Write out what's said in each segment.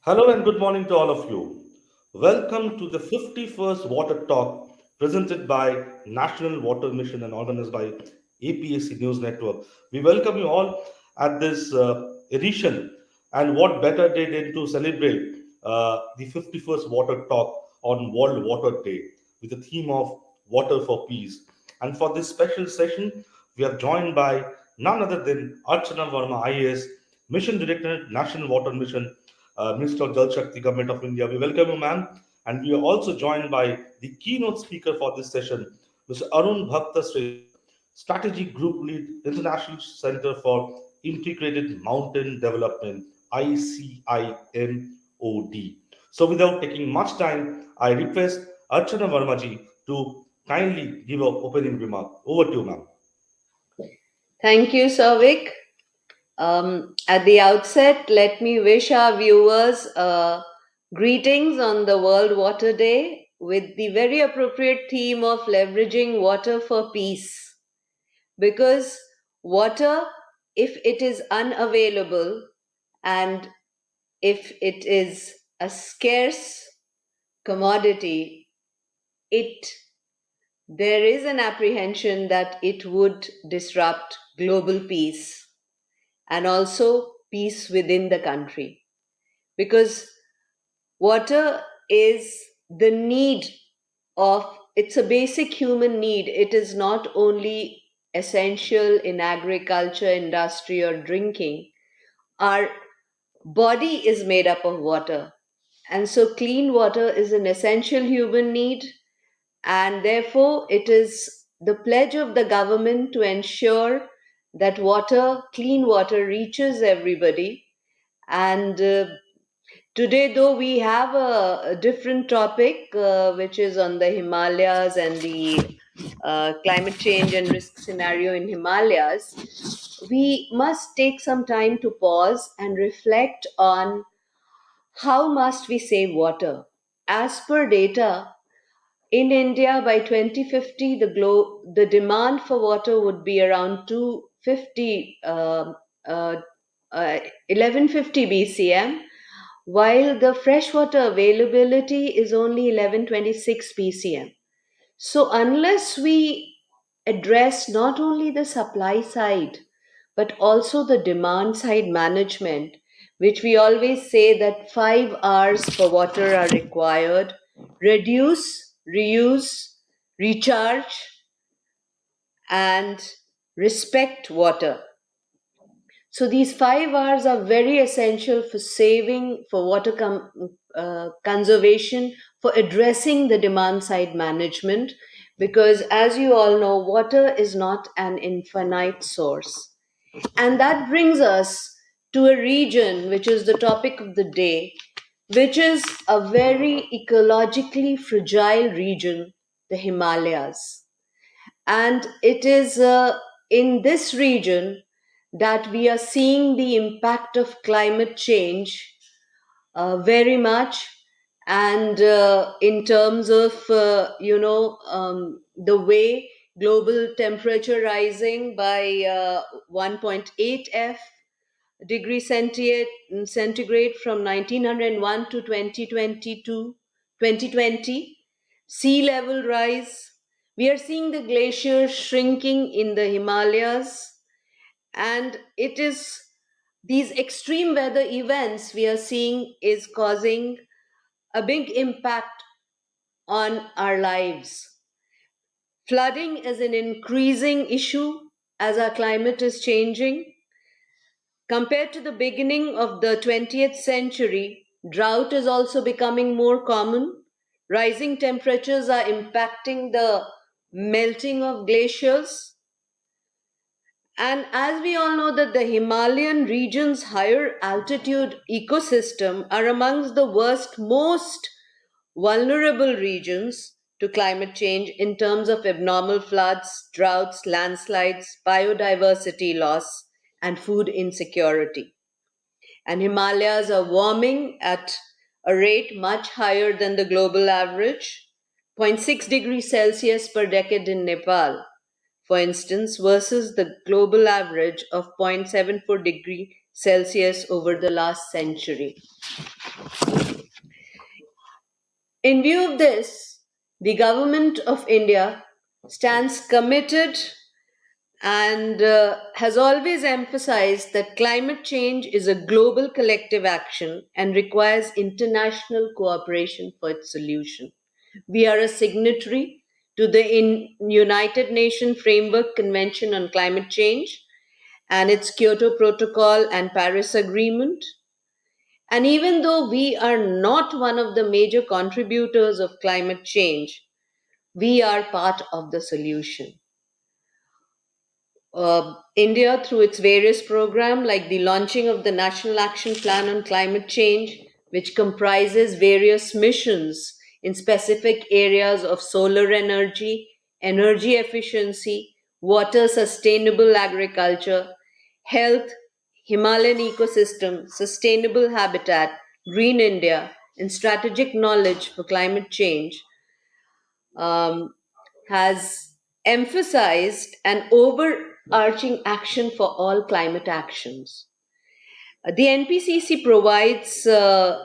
Hello and good morning to all of you. Welcome to the 51st Water Talk presented by National Water Mission and organized by APSC News Network. We welcome you all at this edition, and what better day than to celebrate the 51st Water Talk on World Water Day with the theme of Water for Peace. And for this special session, we are joined by none other than Archana Verma, IAS, Mission Director, National Water Mission, Minister of Jal Shakti, Government of India. We welcome you, ma'am. And we are also joined by the keynote speaker for this session, Mr. Arun Bhakta Sreshta, Strategic Group Lead, International Center for Integrated Mountain Development, ICIMOD. So, without taking much time, I request Archana Vermaji to kindly give an opening remark. Over to you, ma'am. Thank you, Savik. At the outset, let me wish our viewers greetings on the World Water Day with the very appropriate theme of leveraging water for peace. Because water, if it is unavailable and if it is a scarce commodity, it there is an apprehension that it would disrupt global peace and also peace within the country. Because water is the need it's a basic human need. It is not only essential in agriculture, industry, or drinking. Our body is made up of water. And so, clean water is an essential human need, and therefore, it is the pledge of the government to ensure that clean water, reaches everybody. And today, though, we have a different topic, which is on the Himalayas and the climate change and risk scenario in Himalayas. We must take some time to pause and reflect on how must we save water. As per data, in India by 2050, the demand for water would be around 250, uh, 1150 BCM, while the freshwater availability is only 1126 BCM. So, unless we address not only the supply side, but also the demand side management, which we always say that 5 hours for water are required: reduce, reuse, recharge, and respect water. So these 5 hours are very essential for saving, for conservation, for addressing the demand side management, because as you all know, water is not an infinite source. And that brings us to a region which is the topic of the day, which is a very ecologically fragile region, the Himalayas. And it is in this region that we are seeing the impact of climate change very much. And in terms of, the way global temperature rising by 1.8 degree centigrade from 1901 to 2020, sea level rise. We are seeing the glaciers shrinking in the Himalayas, and it is these extreme weather events we are seeing is causing a big impact on our lives. Flooding is an increasing issue as our climate is changing. Compared to the beginning of the 20th century, drought is also becoming more common. Rising temperatures are impacting the melting of glaciers. And as we all know that the Himalayan region's higher altitude ecosystem are amongst the most vulnerable regions to climate change in terms of abnormal floods, droughts, landslides, biodiversity loss, and food insecurity. And Himalayas are warming at a rate much higher than the global average, zero point 0.6 degrees Celsius per decade in Nepal, for instance, versus the global average of 0.74 Celsius over the last century. In view of this, the government of India stands committed and has always emphasized that climate change is a global collective action and requires international cooperation for its solution. We are a signatory to the United Nations Framework Convention on Climate Change and its Kyoto Protocol and Paris Agreement. And even though we are not one of the major contributors of climate change, we are part of the solution. India, through its various programs like the launching of the National Action Plan on Climate Change, which comprises various missions in specific areas of solar energy, energy efficiency, water sustainable agriculture, health, Himalayan ecosystem, sustainable habitat, green India, and strategic knowledge for climate change, um, has emphasized an overarching action for all climate actions. The NPCC provides, uh,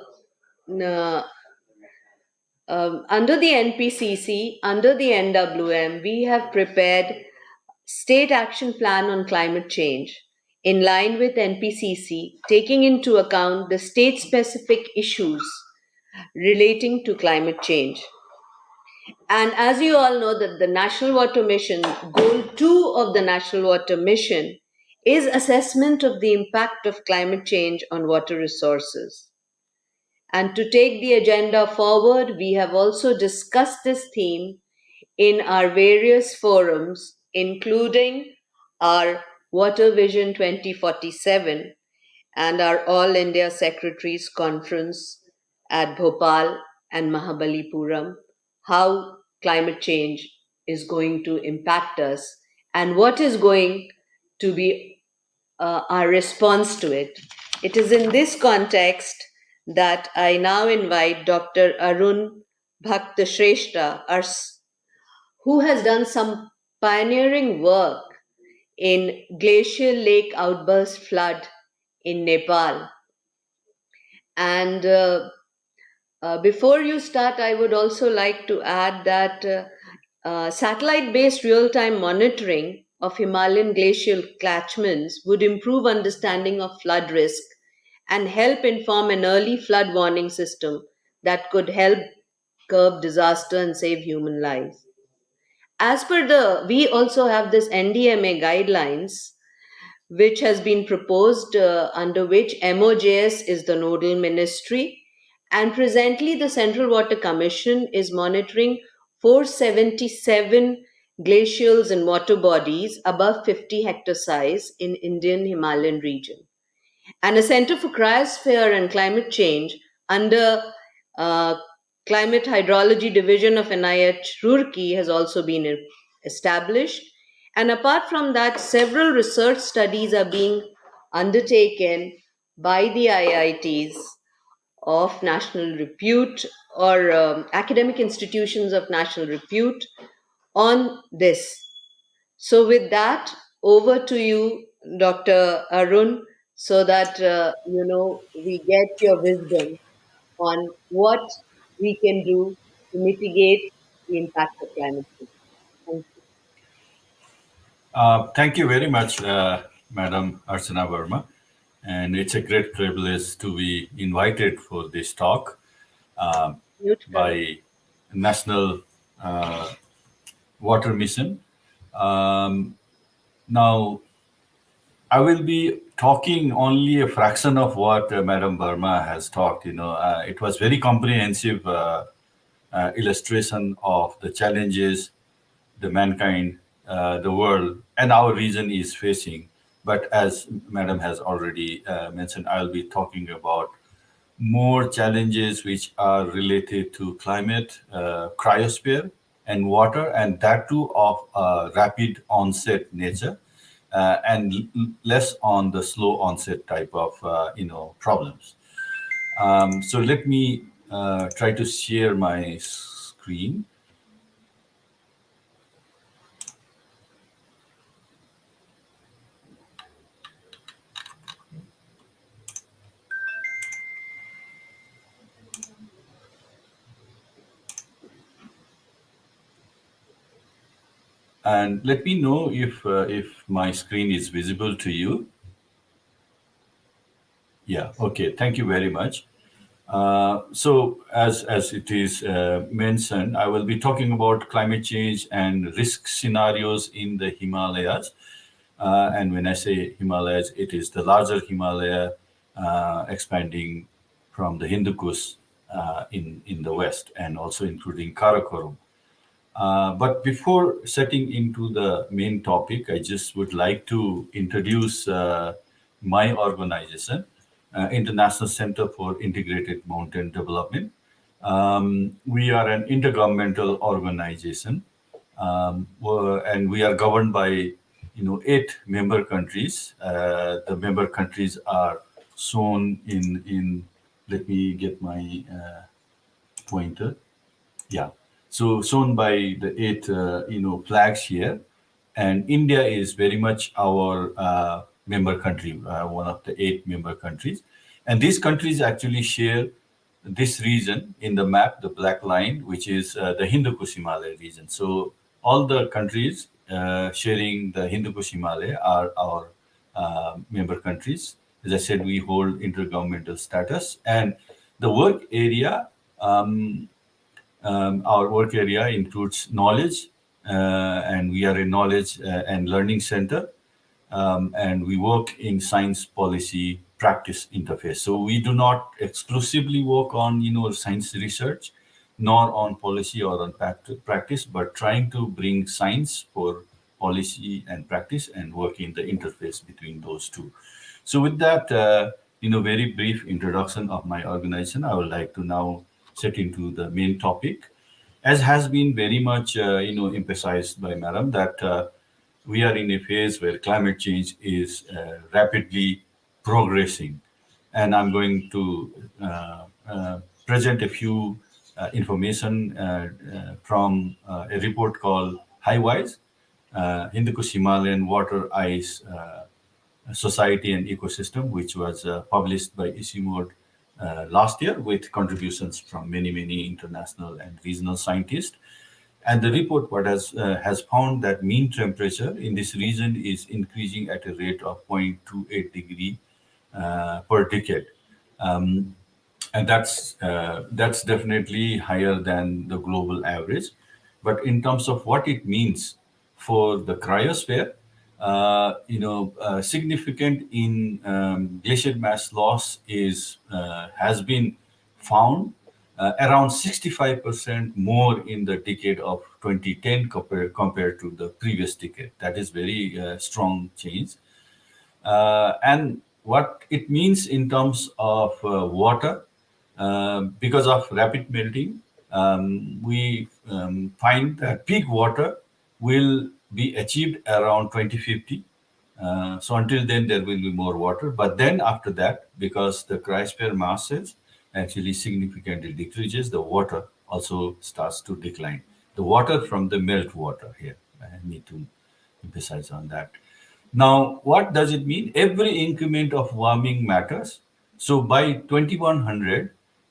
under the NPCC, under the NWM, we have prepared State Action Plan on Climate Change in line with NPCC, taking into account the state specific issues relating to climate change. And as you all know, that the National Water Mission, goal 2 of the National Water Mission is assessment of the impact of climate change on water resources. And to take the agenda forward, we have also discussed this theme in our various forums, including our Water Vision 2047 and our All India Secretaries Conference at Bhopal and Mahabalipuram, how climate change is going to impact us and what is going to be our response to it. It is in this context that I now invite Dr. Arun Bhakta Shrestha, who has done some pioneering work in glacial lake outburst flood in Nepal. And before you start, I would also like to add that satellite based real time monitoring of Himalayan glacial catchments would improve understanding of flood risk and help inform an early flood warning system that could help curb disaster and save human lives. As per we also have this NDMA guidelines which has been proposed, under which MOJS is the nodal ministry. And presently, the Central Water Commission is monitoring 477 glacials and water bodies above 50 hectare size in Indian Himalayan region. And a Center for Cryosphere and Climate Change under uh, Climate Hydrology Division of NIH Roorkee has also been established. And apart from that, several research studies are being undertaken by the IITs of national repute or academic institutions of national repute on this. So, with that, over to you, Dr. Arun, so that we get your wisdom on what we can do to mitigate the impact of climate change. Thank you. Thank you very much, Madam Archana Verma. And it's a great privilege to be invited for this talk Mute, Karan. by National Water Mission. Um, Now, I will be talking only a fraction of what Madam Verma has talked. It was very comprehensive illustration of the challenges the mankind, the world, and our region is facing. But as Madam has already mentioned, I'll be talking about more challenges which are related to climate, cryosphere, and water, and that too of rapid onset nature, and less on the slow onset type of problems. So let me try to share my screen. And let me know if my screen is visible to you. Yeah. Okay. Thank you very much. So, as it is mentioned, I will be talking about climate change and risk scenarios in the Himalayas. And when I say Himalayas, it is the larger Himalaya expanding from the Hindu Kush in the west, and also including Karakoram. But before setting into the main topic, I just would like to introduce my organization, International Center for Integrated Mountain Development. We are an intergovernmental organization, and we are governed by 8 member countries. The member countries are shown in. Let me get my pointer. Yeah. So shown by the 8 flags here, and India is very much our member country, one of the 8 member countries, and these countries actually share this region in the map, the black line, which is the Hindu Kush Himalaya region. So all the countries sharing the Hindu Kush Himalaya are our member countries. As I said, we hold intergovernmental status, and the work area. Our work area includes knowledge, and we are a knowledge and learning center, and we work in science policy practice interface. So we do not exclusively work on science research, nor on policy or on practice, but trying to bring science for policy and practice and work in the interface between those two. So with that, very brief introduction of my organization, I would like to now set into the main topic. As has been very much, emphasized by Madam, that we are in a phase where climate change is rapidly progressing, and I'm going to present a few information from a report called HiWise, Hindu Kush Himalayan Water Ice Society and Ecosystem, which was published by ICIMOD last year with contributions from many international and regional scientists. And the report what has found that mean temperature in this region is increasing at a rate of 0.28 degree per decade. And that's definitely higher than the global average. But in terms of what it means for the cryosphere, significant in glacier mass loss is has been found around 65% more in the decade of 2010 compared to the previous decade. That is very strong change. And what it means in terms of water, because of rapid melting, we find that peak water will be achieved around 2050. So until then, there will be more water. But then after that, because the cryosphere masses actually significantly decreases, the water also starts to decline. The water from the melt water here. I need to emphasize on that. Now, what does it mean? Every increment of warming matters. So by 2100,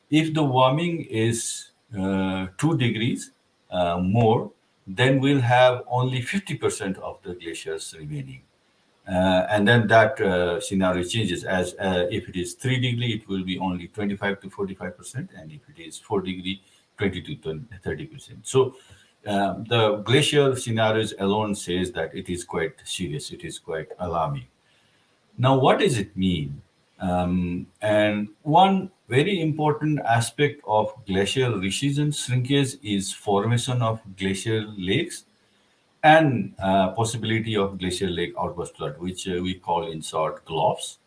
if the warming is 2 degrees more, then we'll have only 50% of the glaciers remaining. And then that scenario changes as if it is 3 degree, it will be only 25 to 45%, and if it is 4 degree, 20 to 30%. So the glacier scenarios alone says that it is quite serious, it is quite alarming. Now, what does it mean? And one very important aspect of glacial recession shrinkage is formation of glacial lakes and possibility of glacial lake outburst flood, which we call in short GLOFs.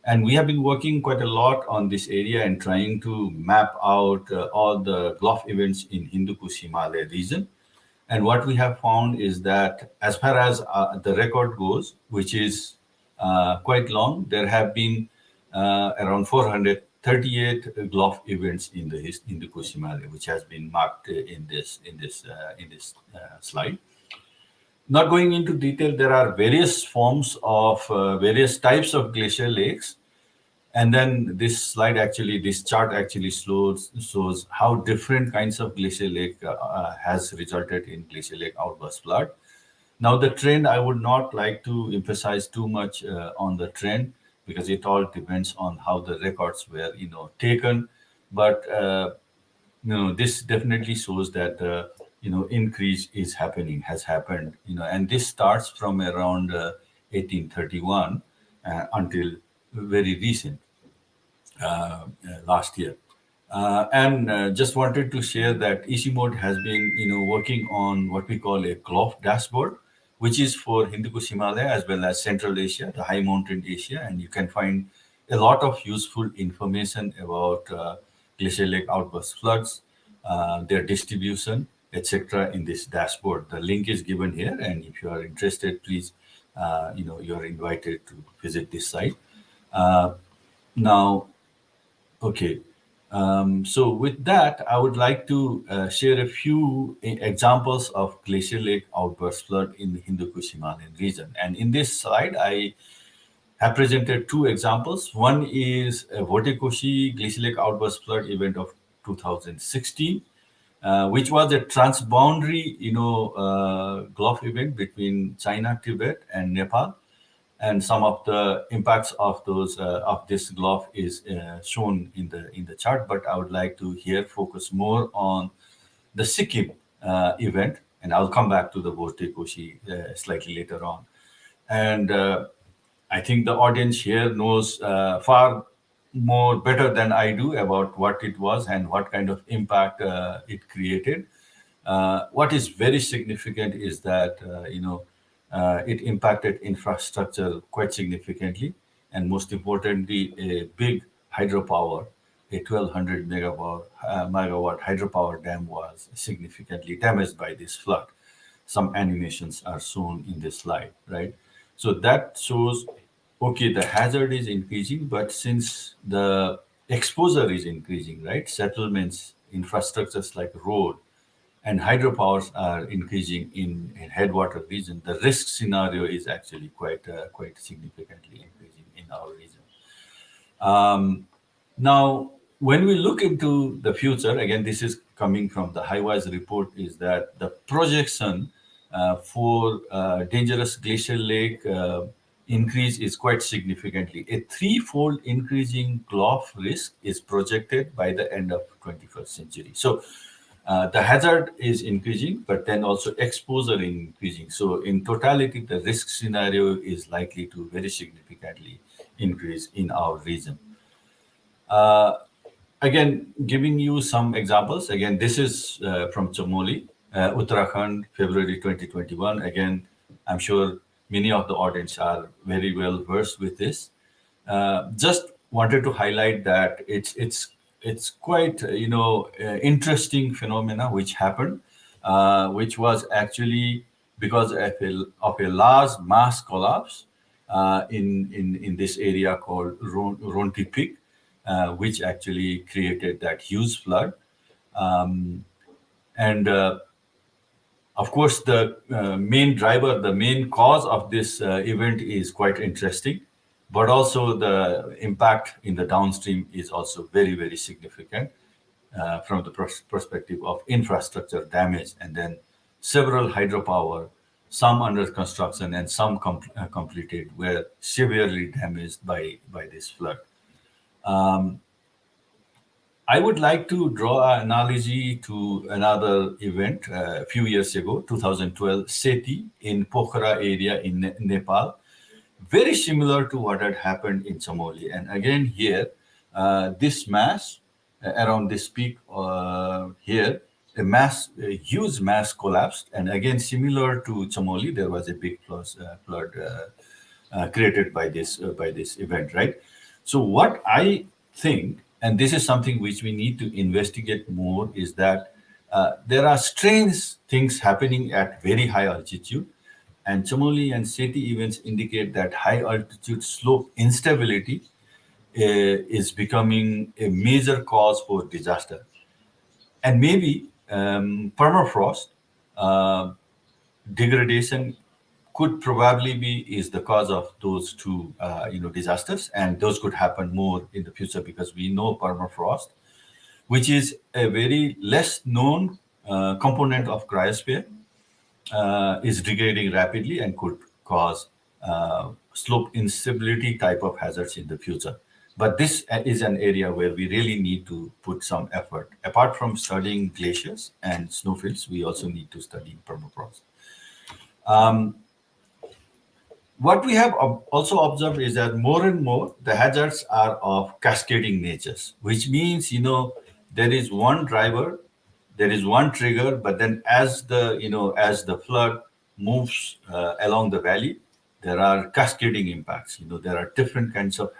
And we have been working quite a lot on this area and trying to map out all the GLOF events in Hindu Kush Himalaya region. And what we have found is that as far as the record goes, which is quite long, there have been around 438 GLOF events in the Hindu Kush Himalaya, which has been marked in this slide. Not going into detail, there are various forms of various types of glacial lakes. And then this chart actually shows how different kinds of glacial lake has resulted in glacial lake outburst flood. Now, the trend, I would not like to emphasize too much on the trend because it all depends on how the records were, taken. But this definitely shows that the increase is happening, has happened, and this starts from around 1831 until very recent last year. And just wanted to share that Ishimod has been, working on what we call a cloth dashboard, which is for Hindu Kush Himalaya as well as Central Asia, the high mountain Asia, and you can find a lot of useful information about glacial lake outburst floods, their distribution, etc. in this dashboard. The link is given here, and if you are interested, please, you are invited to visit this site. Uh, Now, okay. So with that, I would like to share a few examples of glacial lake outburst flood in the Hindu Kush Himalayan region. And in this slide, I have presented two examples. One is a Votikoshi glacial lake outburst flood event of 2016, which was a transboundary, Gulf event between China, Tibet, and Nepal, and some of the impacts of those of this glove is shown in the chart. But I would like to here focus more on the Sikkim event, and I'll come back to the Vortekoshi slightly later on. And I think the audience here knows far more better than I do about what it was and what kind of impact it created. What is very significant is that it impacted infrastructure quite significantly, and most importantly, a big hydropower, a 1,200 megawatt hydropower dam was significantly damaged by this flood. Some animations are shown in this slide, right? So that shows, okay, the hazard is increasing, but since the exposure is increasing, right? Settlements, infrastructures like road, and hydropowers are increasing in headwater region, the risk scenario is actually quite significantly increasing in our region. Now, when we look into the future, again, this is coming from the HiWise report, is that the projection for dangerous glacial lake increase is quite significantly. A threefold increasing GLOF risk is projected by the end of 21st century. So the hazard is increasing, but then also exposure increasing. So in totality, the risk scenario is likely to very significantly increase in our region. Uh, Again, giving you some examples. Again, this is from Chamoli, Uttarakhand, February 2021. Again, I'm sure many of the audience are very well versed with this. Just wanted to highlight that it's quite interesting phenomena which happened, which was actually because of a large mass collapse in this area called Ronti Peak, which actually created that huge flood. And of course, the main driver, the main cause of this event is quite interesting, but also the impact in the downstream is also very, very significant from the perspective of infrastructure damage, and then several hydropower, some under construction and some completed, were severely damaged by this flood. I would like to draw an analogy to another event a few years ago, 2012, SETI in Pokhara area in Nepal, very similar to what had happened in Chamoli. And again, here, this mass around this peak here, a huge mass collapsed. And again, similar to Chamoli, there was a big flood created by this event, right? So what I think, and this is something which we need to investigate more, is that there are strange things happening at very high altitude, and Chamoli and SETI events indicate that high altitude slope instability is becoming a major cause for disaster, and maybe permafrost uh, degradation could probably be is the cause of those two disasters, and those could happen more in the future because we know permafrost, which is a very less known component of cryosphere, is degrading rapidly and could cause slope instability type of hazards in the future. But this is an area where we really need to put some effort. Apart from studying glaciers and snowfields, we also need to study permafrost. What we have also observed is that more and more the hazards are of cascading natures, which means there is one driver, there is one trigger, but then as the flood moves along the valley, there are cascading impacts. There are different kinds of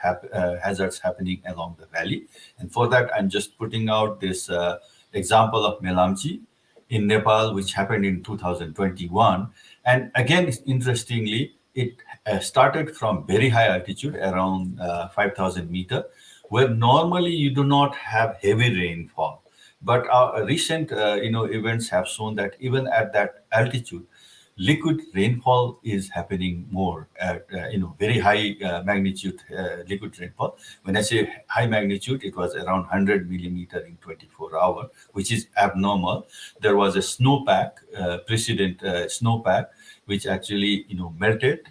hazards happening along the valley, and for that I'm just putting out this example of Melamchi in Nepal, which happened in 2021. And again, interestingly, it started from very high altitude, around 5,000 meter, where normally you do not have heavy rainfall. But our recent, events have shown that even at that altitude, liquid rainfall is happening more at very high magnitude liquid rainfall. When I say high magnitude, it was around 100 millimeter in 24 hours, which is abnormal. There was a snowpack, precedent snowpack, which actually melted,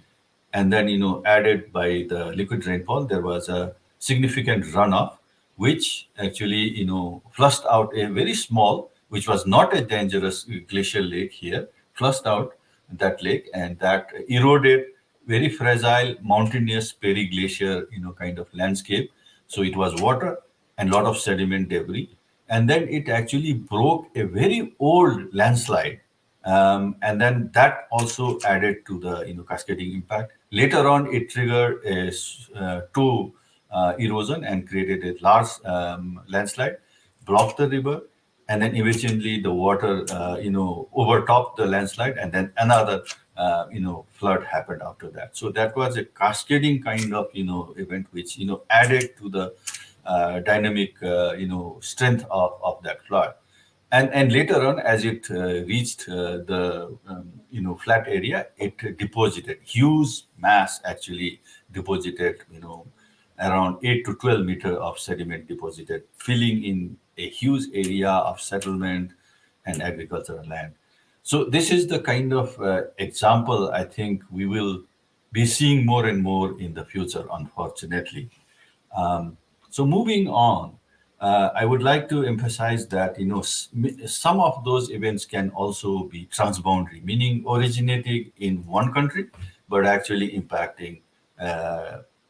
and then added by the liquid rainfall, there was a significant runoff, which actually flushed out a very small, which was not a dangerous glacial lake here, flushed out that lake, and that eroded very fragile mountainous periglacier kind of landscape. So it was water and lot of sediment debris, and then it actually broke a very old landslide, and then that also added to the cascading impact. Later on, it triggered two erosion and created a large landslide, blocked the river, and then eventually the water overtopped the landslide, and then another flood happened after that. So that was a cascading kind of event which added to the dynamic strength of that flood. And later on, as it reached the flat area, it deposited huge mass, actually deposited around 8 to 12 meter of sediment deposited, filling in a huge area of settlement and agricultural land. So this is the kind of example I think we will be seeing more and more in the future, unfortunately. So moving on, I would like to emphasize that some of those events can also be transboundary, meaning originating in one country but actually impacting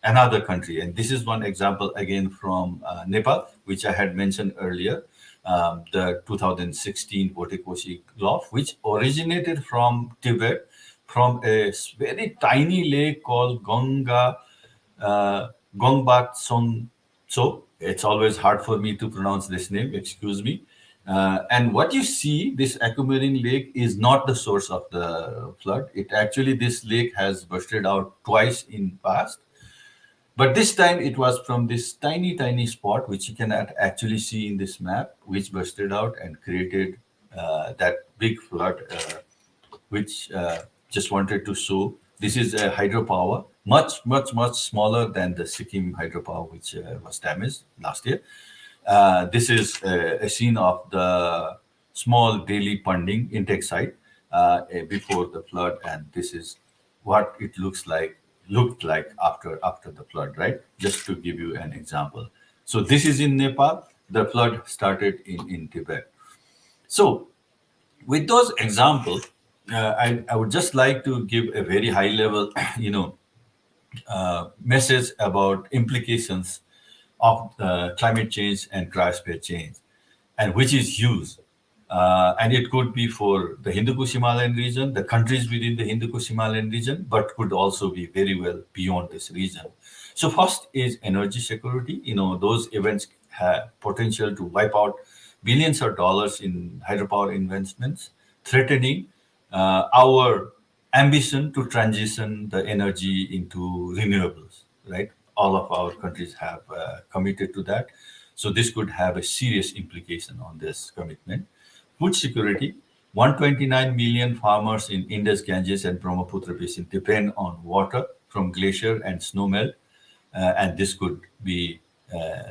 another country. And this is one example again from Nepal, which I had mentioned earlier, the 2016 Votikoshi law, which originated from Tibet, from a very tiny lake called Gongbat Son. So it's always hard for me to pronounce this name, excuse me. And what you see, this aquamarine lake is not the source of the flood. This lake has bursted out twice in past. But this time it was from this tiny, tiny spot, which you can actually see in this map, which bursted out and created that big flood, which just wanted to show. This is a hydropower, much, much, much smaller than the Sikkim hydropower, which was damaged last year. This is a scene of the small daily ponding intake site before the flood, and this is what it looked like after the flood, right? Just to give you an example. So this is in Nepal. The flood started in Tibet. So with those examples, I would just like to give a very high level, message about implications of climate change and cryosphere change, and which is huge. And it could be for the Hindu Kush Himalayan region, the countries within the Hindu Kush Himalayan region, but could also be very well beyond this region. So first is energy security. Those events have potential to wipe out billions of dollars in hydropower investments, threatening our ambition to transition the energy into renewables, right? All of our countries have committed to that. So this could have a serious implication on this commitment. Food security. 129 million farmers in Indus, Ganges, and Brahmaputra basin depend on water from glacier and snowmelt, and this could be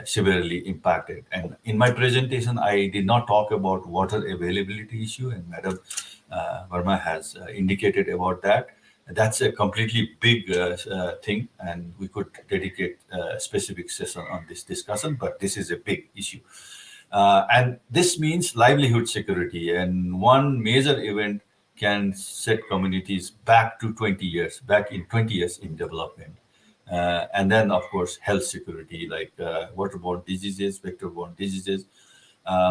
severely impacted. And in my presentation, I did not talk about water availability issue, and Madam Verma has indicated about that. That's a completely big thing, and we could dedicate a specific session on this discussion. But this is a big issue, and this means livelihood security. And one major event can set communities back to 20 years, back in 20 years in development. And then, of course, health security like waterborne diseases, vector-borne diseases,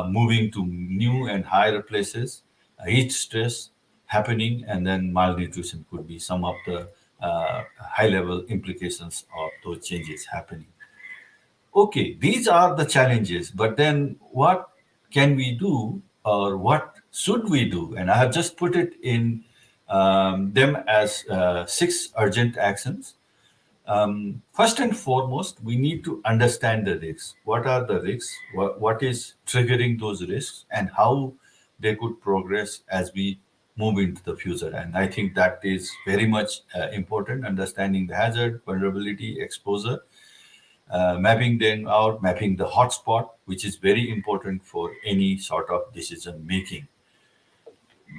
moving to new and higher places, heat stress happening, and then malnutrition could be some of the high-level implications of those changes happening. Okay, these are the challenges, but then what can we do or what should we do? And I have just put it in them as six urgent actions. First and foremost, we need to understand the risks. What are the risks? What is triggering those risks, and how they could progress as we move into the future? And I think that is very much important. Understanding the hazard, vulnerability, exposure, mapping them out, mapping the hotspot, which is very important for any sort of decision making.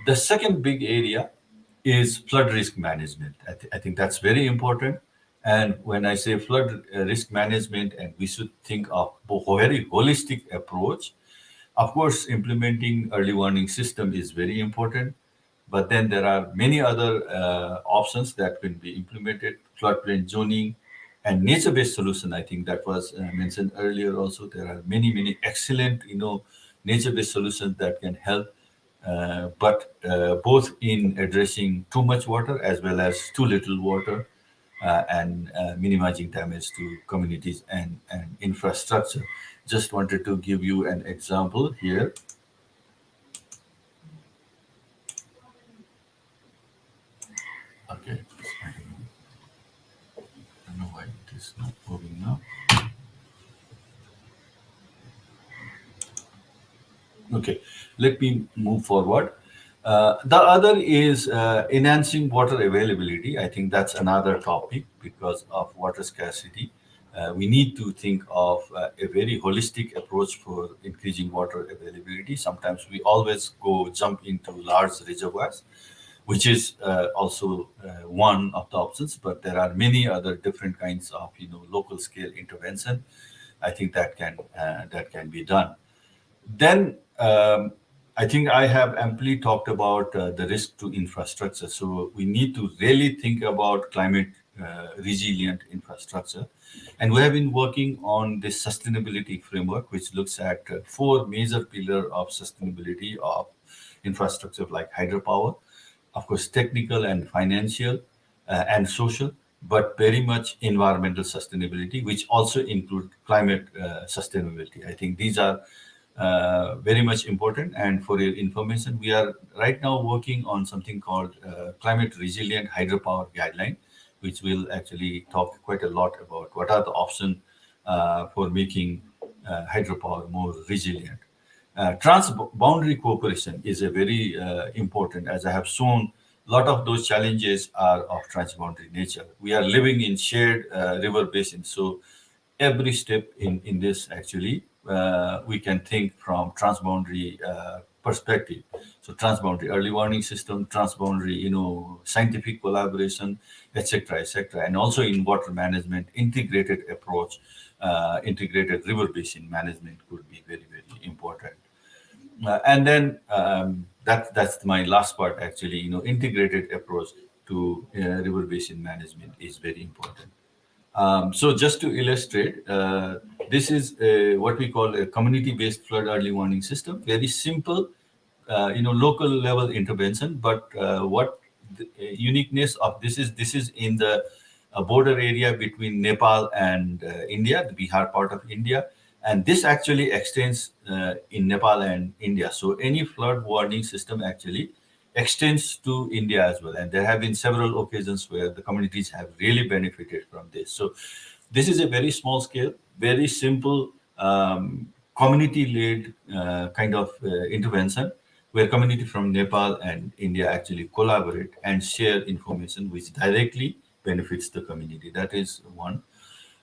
The second big area is flood risk management. I think that's very important. And when I say flood risk management, and we should think of a very holistic approach, of course, implementing early warning system is very important, but then there are many other options that can be implemented, floodplain zoning and nature-based solution. I think that was mentioned earlier also. There are many excellent, nature-based solutions that can help, but both in addressing too much water as well as too little water, and minimizing damage to communities and infrastructure. Just wanted to give you an example here. Okay, I don't know why it is not moving now. Okay, let me move forward. The other is enhancing water availability. I think that's another topic because of water scarcity. We need to think of a very holistic approach for increasing water availability. Sometimes we always go jump into large reservoirs, which is also one of the options. But there are many other different kinds of local scale intervention. I think that can be done. Then I think I have amply talked about the risk to infrastructure. So we need to really think about climate resilient infrastructure. And we have been working on this sustainability framework, which looks at four major pillars of sustainability of infrastructure like hydropower, of course, technical and financial and social, but very much environmental sustainability, which also include climate sustainability. I think these are very much important. And for your information, we are right now working on something called climate resilient hydropower guideline, which will actually talk quite a lot about what are the options for making hydropower more resilient. Trans-boundary cooperation is a very important, as I have shown, a lot of those challenges are of transboundary nature. We are living in shared river basins, so every step in this actually we can think from transboundary perspective. So transboundary early warning system, transboundary scientific collaboration, etc., and also in water management, integrated approach, integrated river basin management could be very important. And then that's my last part actually. Integrated approach to river basin management is very important. So just to illustrate, this is what we call a community-based flood early warning system. Very simple, local level intervention. But what the uniqueness of this is in the border area between Nepal and India, the Bihar part of India, and this actually extends in Nepal and India. So any flood warning system actually extends to India as well. And there have been several occasions where the communities have really benefited from this. So this is a very small scale, very simple, community-led kind of intervention where community from Nepal and India actually collaborate and share information which directly benefits the community. That is one.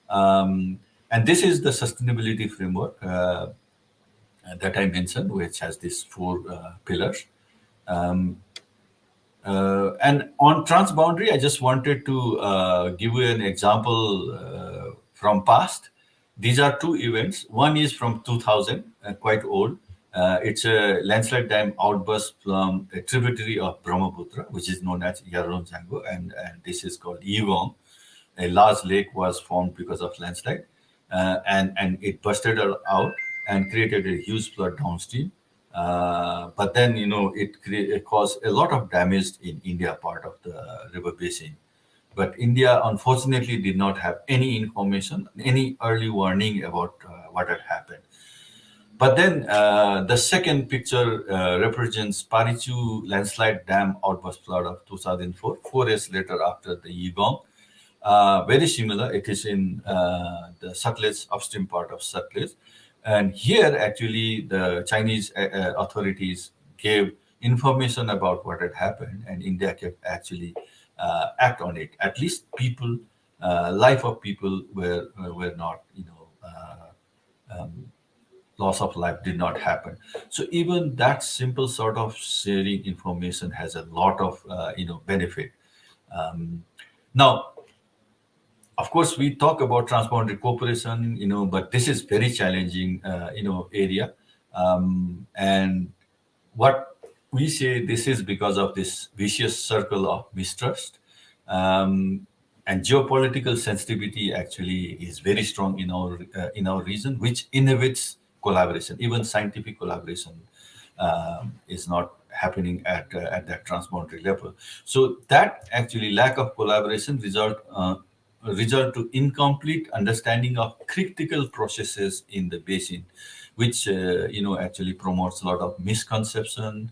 Um, And this is the sustainability framework that I mentioned, which has these four pillars. Um, and on transboundary, I just wanted to give you an example from past. These are two events. One is from 2000, quite old. It's a landslide dam outburst from a tributary of Brahmaputra, which is known as Yarlon and this is called Yigong. A large lake was formed because of landslide, and it busted out and created a huge flood downstream. But then, it caused a lot of damage in India, part of the river basin. But India, unfortunately, did not have any information, any early warning about what had happened. But then the second picture represents Parichu landslide dam outburst flood of 2004, 4 years later after the Yigong. Very similar. It is in the Sutlej, upstream part of Sutlej. And here, actually, the Chinese authorities gave information about what had happened, and India could actually act on it. At least people, life of people were not, loss of life did not happen. So even that simple sort of sharing information has a lot of, benefit. Now, of course, we talk about transboundary cooperation, but this is very challenging, area. And what we say, this is because of this vicious circle of mistrust. And geopolitical sensitivity actually is very strong in our region, which inhibits collaboration. Even scientific collaboration is not happening at that transboundary level. So that actually lack of collaboration result to incomplete understanding of critical processes in the basin, which actually promotes a lot of misconception,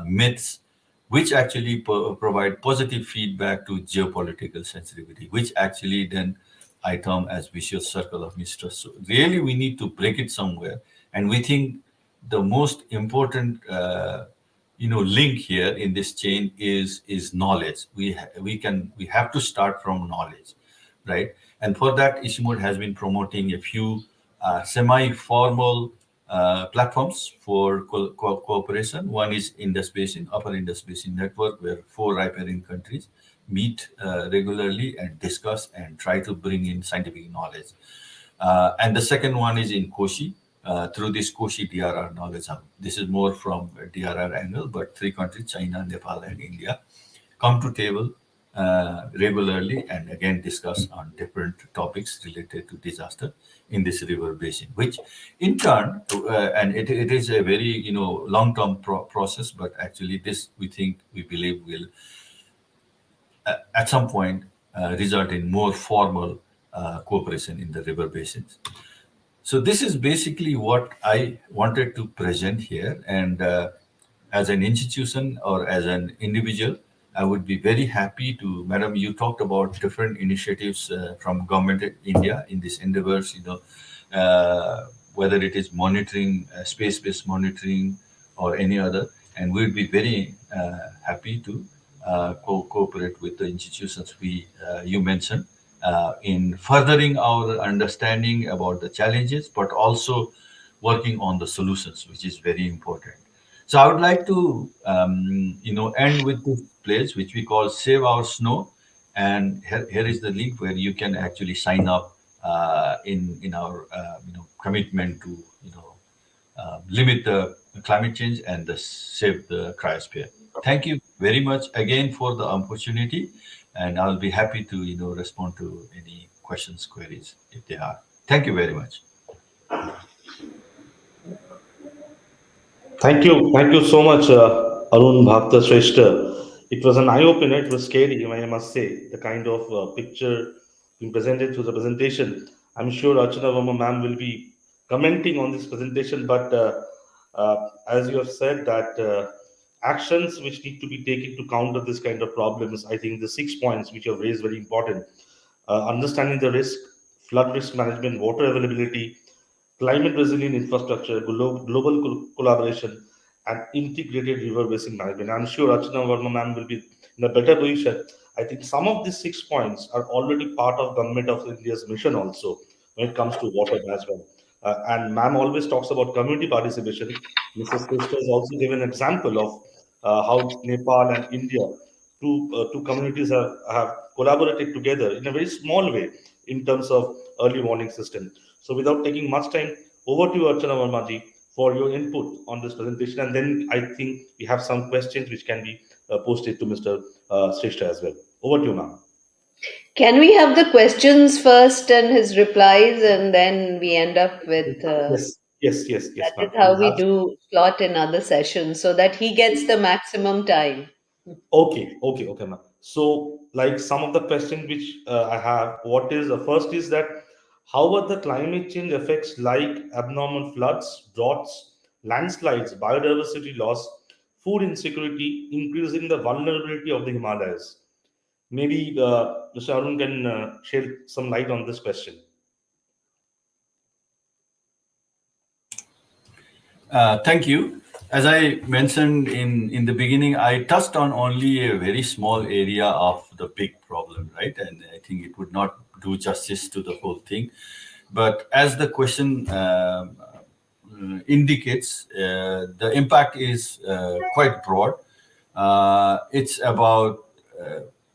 myths, which actually provide positive feedback to geopolitical sensitivity, which actually then I term as vicious circle of mistrust. So really, we need to break it somewhere, and we think the most important link here in this chain is knowledge. We have to start from knowledge, right? And for that, Ishimod has been promoting a few semi-formal platforms for cooperation. One is Indus Basin, Upper Indus Basin Network, where four riparian countries meet regularly and discuss and try to bring in scientific knowledge. And the second one is in Koshi, through this Koshi DRR knowledge hub. This is more from a DRR angle, but three countries, China, Nepal, and India, come to table regularly and again discuss on different topics related to disaster in this river basin, which in turn, and it is a very long-term process, but actually this we believe will at some point result in more formal cooperation in the river basins. So this is basically what I wanted to present here. And as an institution or as an individual, I would be very happy to, Madam, you talked about different initiatives from government of India in these endeavors, whether it is monitoring, space-based monitoring or any other. And we'd be very happy to cooperate with the institutions you mentioned in furthering our understanding about the challenges, but also working on the solutions, which is very important. So I would like to, end with this place, which we call Save Our Snow. And here is the link where you can actually sign up in our, commitment to, limit the climate change and save the cryosphere. Thank you very much again for the opportunity, and I'll be happy to respond to any questions, queries if they are. Thank you very much. Thank you so much, Arun Bhakta Shrestha. It was an eye opener. It was scary, I must say, the kind of picture being presented through the presentation. I'm sure Archana Verma ma'am will be commenting on this presentation, but as you have said, that actions which need to be taken to counter this kind of problems, I think the 6 points which you have raised very important. Understanding the risk, flood risk management, water availability, climate resilient infrastructure, global collaboration, and integrated river basin management. I'm sure Rachana Verma ma'am will be in a better position. I think some of these 6 points are already part of Government of India's mission also when it comes to water as well. And ma'am always talks about community participation. Mrs. Krishna has also given an example of how Nepal and India, two communities have collaborated together in a very small way in terms of early warning system. So without taking much time, over to you, Archana Vermaji, for your input on this presentation. And then I think we have some questions which can be posted to Mr. Shrestha as well. Over to you, ma'am. Can we have the questions first and his replies, and then we end up with Yes, yes, yes, that yes, is ma'am. how we do slot in other sessions so that he gets the maximum time. Okay, ma'am. So, like some of the questions which I have, what is the first is that how are the climate change effects like abnormal floods, droughts, landslides, biodiversity loss, food insecurity, increasing the vulnerability of the Himalayas? Maybe Mr. Arun can shed some light on this question. Thank you. As I mentioned in the beginning, I touched on only a very small area of the big problem, right? And I think it would not do justice to the whole thing. But as the question indicates, the impact is quite broad. It's about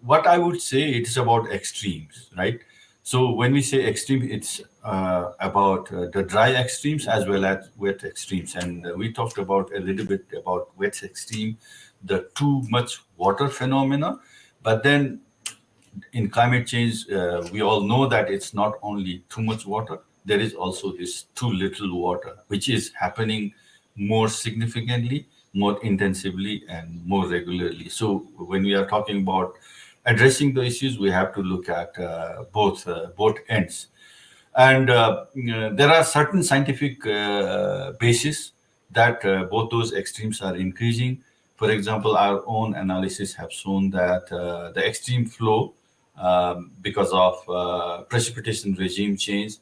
what I would say. It's about extremes, right? So when we say extreme, it's about the dry extremes as well as wet extremes, and we talked about a little bit about wet extreme, the too much water phenomena. But then in climate change, we all know that it's not only too much water, there is also this too little water, which is happening more significantly, more intensively, and more regularly. So, when we are talking about addressing the issues, we have to look at both ends. And there are certain scientific bases that both those extremes are increasing. For example, our own analysis have shown that the extreme flow, because of precipitation regime change,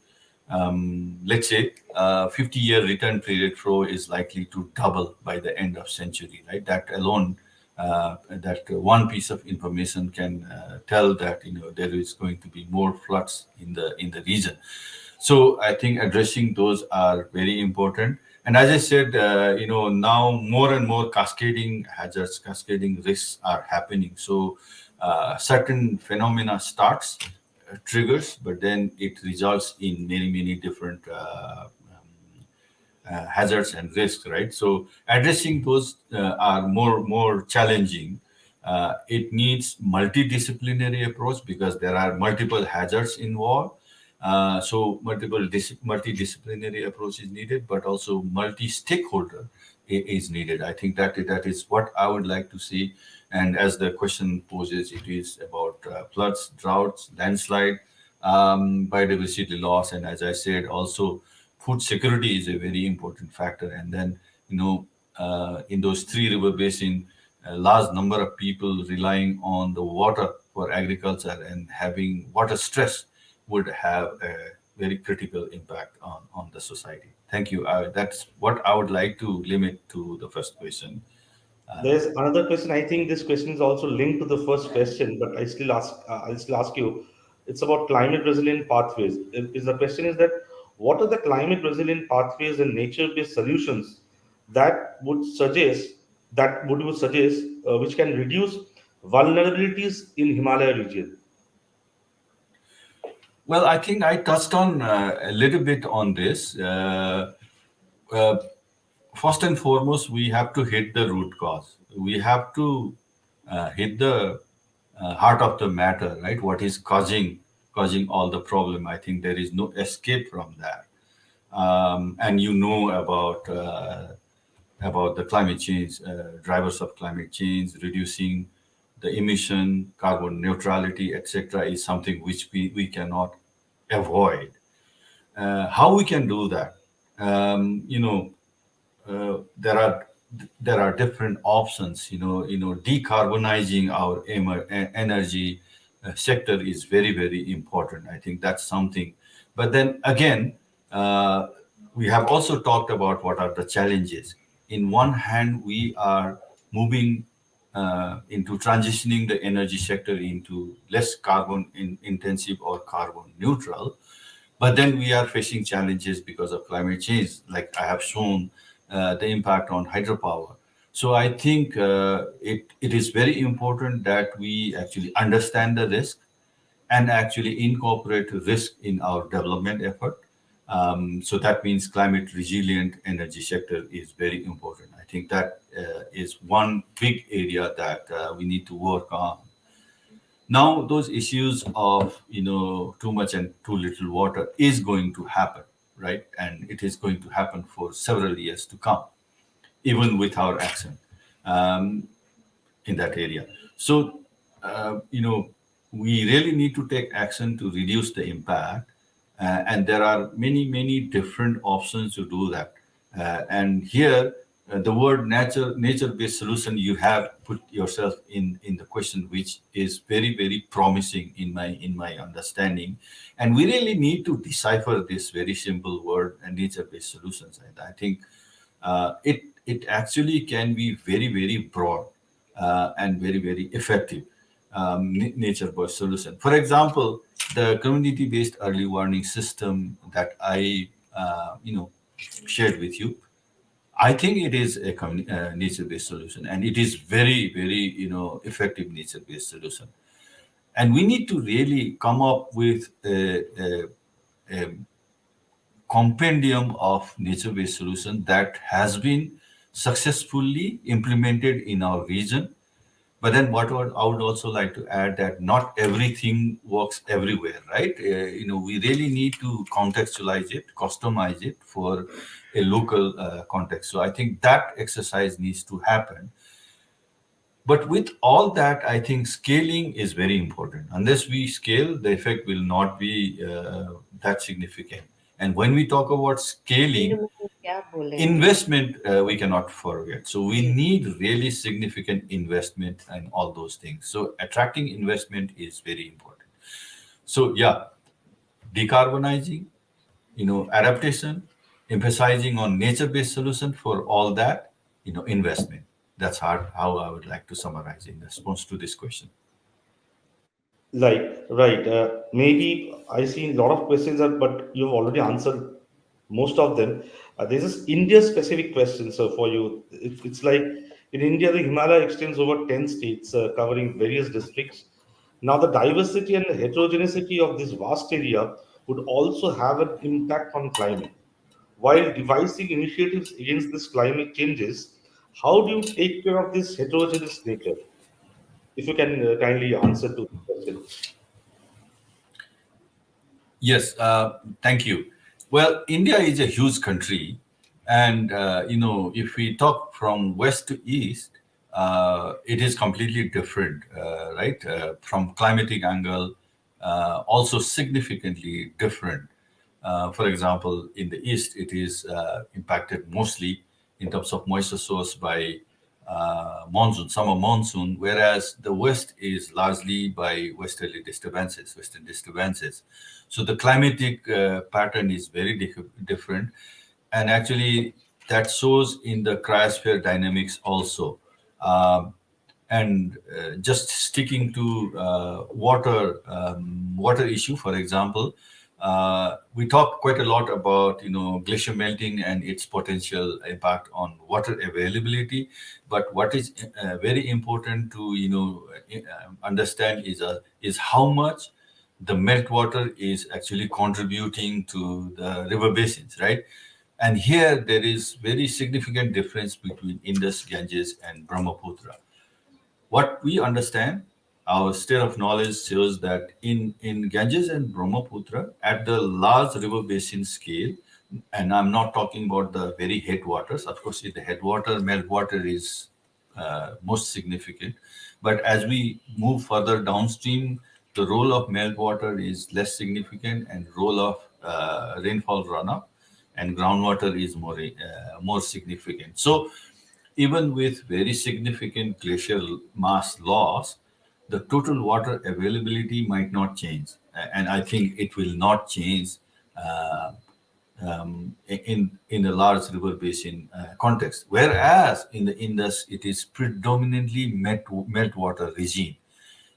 let's say 50-year return period flow is likely to double by the end of century, right? That alone, that one piece of information can tell that there is going to be more floods in the region. So I think addressing those are very important. And as I said, now more and more cascading hazards, cascading risks are happening. So certain phenomena starts, triggers, but then it results in many different hazards and risks, right? So addressing those are more challenging. It needs multidisciplinary approach because there are multiple hazards involved. So multidisciplinary approach is needed, but also multi-stakeholder is needed. I think that is what I would like to see. And as the question poses, it is about floods, droughts, landslide, biodiversity loss, and as I said, also food security is a very important factor. And then, in those three river basin, a large number of people relying on the water for agriculture and having water stress would have a very critical impact on the society. Thank you. That's what I would like to limit to the first question. There's another question. I think this question is also linked to the first question, but I'll still ask you. It's about climate resilient pathways. Is the question is that what are the climate resilient pathways and nature-based solutions that would suggest which can reduce vulnerabilities in Himalaya region? Well, I think I touched on a little bit on this. Uh, First and foremost, we have to hit the root cause. We have to hit the heart of the matter, right? What is causing all the problem? I think there is no escape from that. And about the climate change, drivers of climate change, reducing the emission, carbon neutrality, etc., is something which we cannot avoid. How we can do that? Um, you know, uh, there are there are different options. Decarbonizing our energy sector is very important. I think that's something. But then again, uh, we have also talked about what are the challenges. In one hand, we are moving into transitioning the energy sector into less carbon intensive or carbon neutral. But then we are facing challenges because of climate change, like I have shown the impact on hydropower. So I think it is very important that we actually understand the risk and actually incorporate risk in our development effort. So that means climate resilient energy sector is very important. I think that is one big area that we need to work on. Now, those issues of too much and too little water is going to happen, right? And it is going to happen for several years to come, even with our action. Um, in that area. So, we really need to take action to reduce the impact. And there are many, many different options to do that. And here, the word nature-based solution, you have put yourself in the question, which is very, very promising in my understanding. And we really need to decipher this very simple word and nature-based solutions. And I think it actually can be very, very broad and very, very effective nature-based solution. For example, the community-based early warning system that I shared with you, I think it is a nature-based solution, and it is very, very effective nature-based solution. And we need to really come up with a compendium of nature-based solution that has been successfully implemented in our region. But then I would also like to add that not everything works everywhere, right? We really need to contextualize it, customize it for a local context. So I think that exercise needs to happen. But with all that, I think scaling is very important. Unless we scale, the effect will not be that significant. And when we talk about scaling, क्या बोलेंगे? investment we cannot forget. So we need really significant investment and all those things. So attracting investment is very important. So yeah, decarbonizing, adaptation, emphasizing on nature-based solution, for all that, investment. That's how I would like to summarize in response to this question. Like, right. Maybe I see a lot of questions, but you've already answered most of them. There's this India specific question, so for you. It's like in India, the Himalaya extends over 10 states, covering various districts. Now, the diversity and heterogeneity of this vast area would also have an impact on climate. While devising initiatives against this climate changes, how do you take care of this heterogeneous nature? If you can kindly answer to the question. Yes, thank you. Well, India is a huge country, and if we talk from west to east, it is completely different, right? From climatic angle, also significantly different. For example, in the east, it is impacted mostly in terms of moisture source by monsoon, summer monsoon, whereas the west is largely by western disturbances. So the climatic pattern is very different, and actually that shows in the cryosphere dynamics also. Um, and just sticking to water issue, for example, we talk quite a lot about glacier melting and its potential impact on water availability. But what is very important to understand is how much the meltwater is actually contributing to the river basins, right? And here there is very significant difference between Indus, Ganges, and Brahmaputra. What we understand, our state of knowledge shows that in Ganges and Brahmaputra, at the large river basin scale, and I'm not talking about the very headwaters. Of course, in the headwater, meltwater is most significant. But as we move further downstream, the role of meltwater is less significant, and role of rainfall runoff and groundwater is more significant. So even with very significant glacial mass loss, the total water availability might not change. And I think it will not change uh, in a large river basin context. Whereas in the Indus, it is predominantly meltwater regime.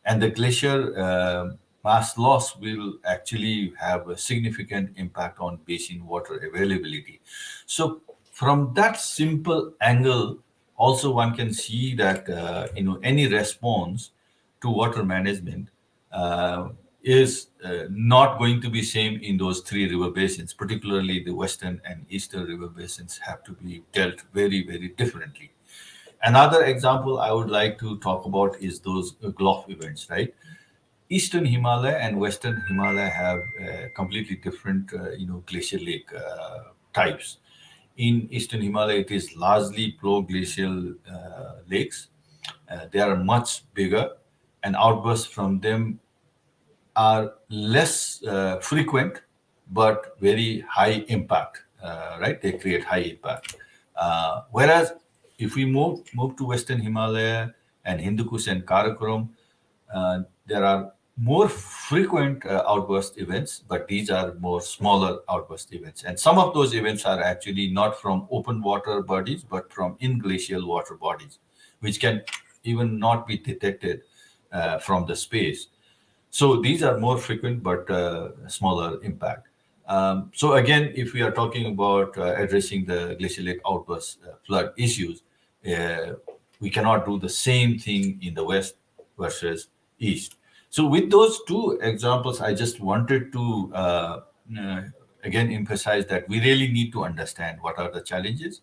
And the glacier mass loss will actually have a significant impact on basin water availability. So, from that simple angle, also one can see that any response to water management is not going to be same in those three river basins. Particularly, the western and eastern river basins have to be dealt very, very differently. Another example I would like to talk about is those Gulf events, right? Eastern Himalaya and Western Himalaya have completely different, glacial lake types. In Eastern Himalaya, it is largely pro-glacial lakes. They are much bigger, and outbursts from them are less frequent, but very high impact. Right? They create high impact. Whereas if we move to Western Himalaya and Hindu Kush and Karakoram, there are more frequent outburst events, but these are more smaller outburst events. And some of those events are actually not from open water bodies, but from in-glacial water bodies, which can even not be detected from the space. So these are more frequent but smaller impact. So again, if we are talking about addressing the glacial lake outburst flood issues, uh, we cannot do the same thing in the west versus east. So with those two examples, I just wanted to uh, again emphasize that we really need to understand what are the challenges.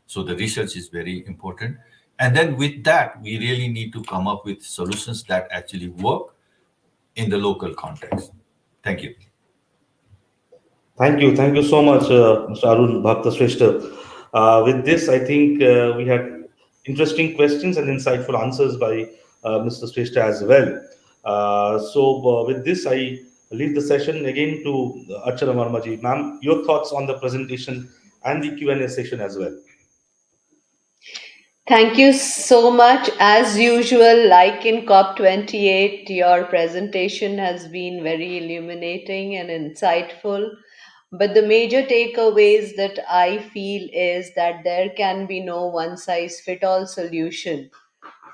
So the research is very important, and then with that, we really need to come up with solutions that actually work in the local context. Thank you. Thank you so much, Mr. Arun Bhakta Shrestha. With this, I think we had interesting questions and insightful answers by Mr. Shrestha as well. With this, I leave the session again to Archana Varmaji. Ma'am, your thoughts on the presentation and the Q&A session as well. Thank you so much. As usual, like in COP28, your presentation has been very illuminating and insightful. But the major takeaways that I feel is that there can be no one size fit all solution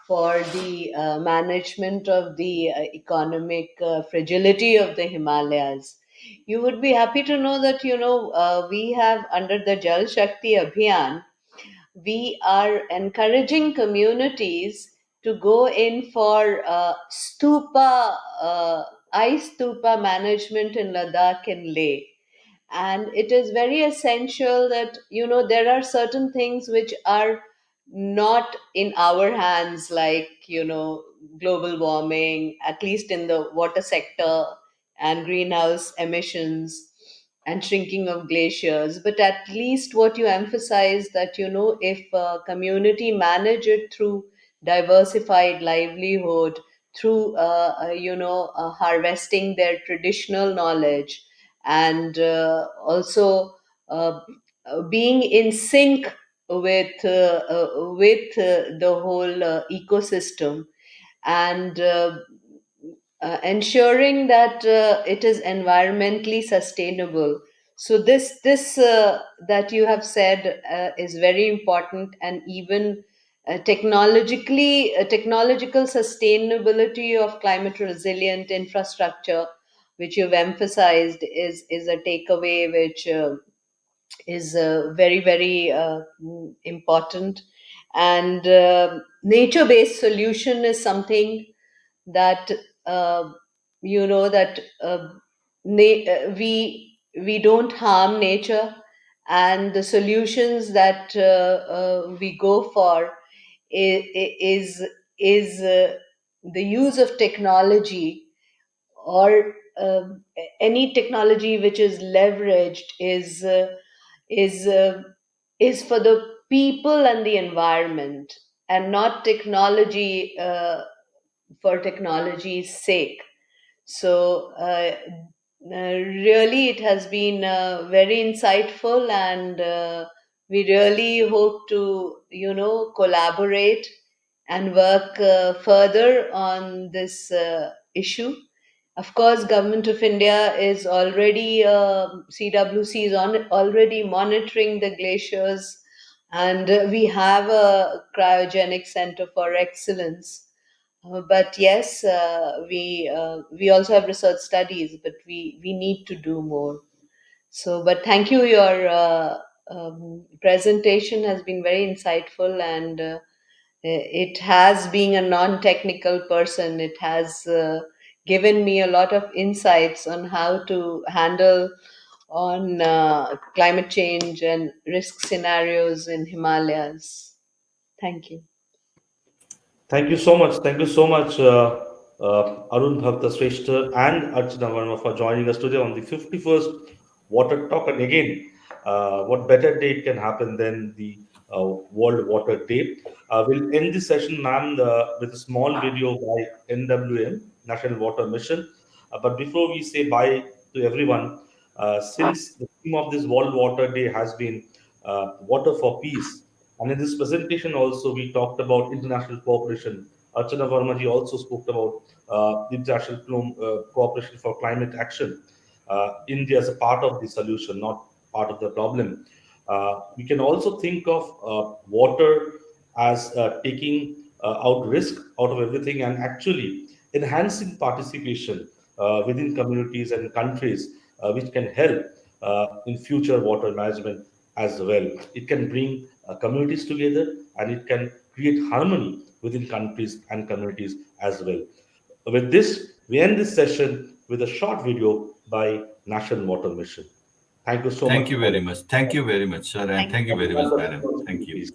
for the management of the economic fragility of the Himalayas. You would be happy to know that, we have under the Jal Shakti Abhiyan, we are encouraging communities to go in for ice stupa management in Ladakh and Leh. And it is very essential that, there are certain things which are not in our hands, like, global warming, at least in the water sector, and greenhouse emissions and shrinking of glaciers. But at least what you emphasize, that, if a community manage it through diversified livelihood, through harvesting their traditional knowledge, and also uh, being in sync with the whole ecosystem, and ensuring that it is environmentally sustainable. So this that you have said is very important. And even technological sustainability of climate resilient infrastructure, which you've emphasized, is a takeaway which is very important. And nature based solution is something that uh, that we don't harm nature, and the solutions that we go for is the use of technology, or any technology which is leveraged is uh, is for the people and the environment, and not technology for technology's sake. So, really, it has been very insightful, and we really hope to, collaborate and work further on this issue. Of course, Government of India is already, CWC is already monitoring the glaciers, and we have a cryogenic center for excellence But yes, we also have research studies, but we need to do more. So, but thank you. Your presentation has been very insightful, and it has, being a non-technical person, it has given me a lot of insights on how to handle on climate change and risk scenarios in Himalayas. Thank you. Thank you so much. Thank you so much, Arun Bhakta Shrestha and Archana Verma for joining us today on the 51st Water Talk. And again, what better day can happen than the World Water Day? We'll end this session, ma'am, with a small video by NWM, National Water Mission. But before we say bye to everyone, since the theme of this World Water Day has been water for peace, and in this presentation also we talked about international cooperation. Archana Verma ji also spoke about international cooperation for climate action. India is a part of the solution, not part of the problem. We can also think of water as taking out risk out of everything and actually enhancing participation within communities and countries, which can help in future water management as well. It can bring communities together and it can create harmony within countries and communities as well. With this, we end this session with a short video by National Water Mission. Thank you so Thank much, you all very of much. Thank you very much, sir, and Thank thank you you. very much, madam. Thank you. you. Please.